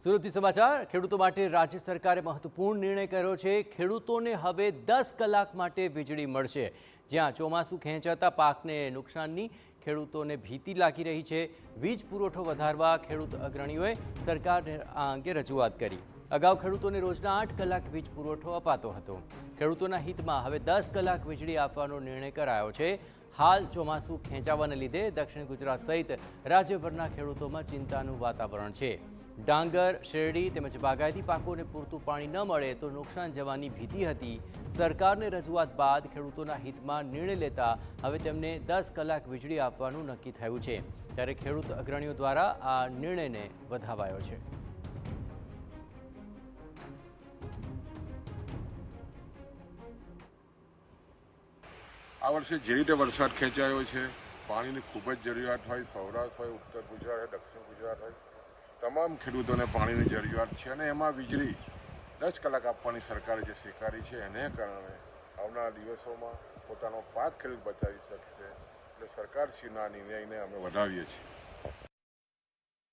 સુરતથી સમાચાર ખેડૂતો માટે રાજ્ય સરકારે મહત્વપૂર્ણ નિર્ણય કર્યો છે। ખેડૂતોને હવે 10 કલાક માટે વીજળી મળશે। જ્યાં ચોમાસું ખેંચાતા પાકને નુકસાનની ખેડૂતોને ભીતિ લાગી રહી છે। વીજ પુરવઠો વધારવા ખેડૂત અગ્રણીઓએ સરકારને આ અંગે રજૂઆત કરી। અગાઉ ખેડૂતોને રોજના 8 કલાક વીજ પુરવઠો અપાતો હતો। ખેડૂતોના હિતમાં હવે 10 કલાક વીજળી આપવાનો નિર્ણય કરાયો છે। હાલ ચોમાસું ખેંચાવાને લીધે દક્ષિણ ગુજરાત સહિત રાજ્યભરના ખેડૂતોમાં ચિંતાનું વાતાવરણ છે। ડાંગર, શેરડી તેમજ બાગાયતી પાકોને પૂરતું પાણી ન મળે તો નુકસાન જવાની ભીતિ હતી। સરકારને રજૂઆત બાદ ખેડૂતોના હિતમાં નિર્ણય લેતા હવે તેમને 10 કલાક વીજળી આપવાનું નક્કી થયું છે। ત્યારે ખેડૂત અગ્રણીઓ દ્વારા આ નિર્ણયને વધાવાયો છે। આ વર્ષે જે રીતે વરસાદ ખેંચાયો છે, પાણીની ખૂબ જ જરૂરિયાત હોય, સૌરાષ્ટ્ર હોય, ઉત્તર ગુજરાત હોય, દક્ષિણ ગુજરાત હોય, તમામ ખેડૂતોને પાણીની જરૂરિયાત છે અને એમાં વીજળી 10 કલાક આપવાની સરકારે જે સ્વીકારી છે એને કારણે આવનારા દિવસોમાં પોતાનો પાક ખેડૂત બચાવી શકશે। એટલે સરકારશ્રીના નિર્ણયને અમે વધાવીએ છીએ।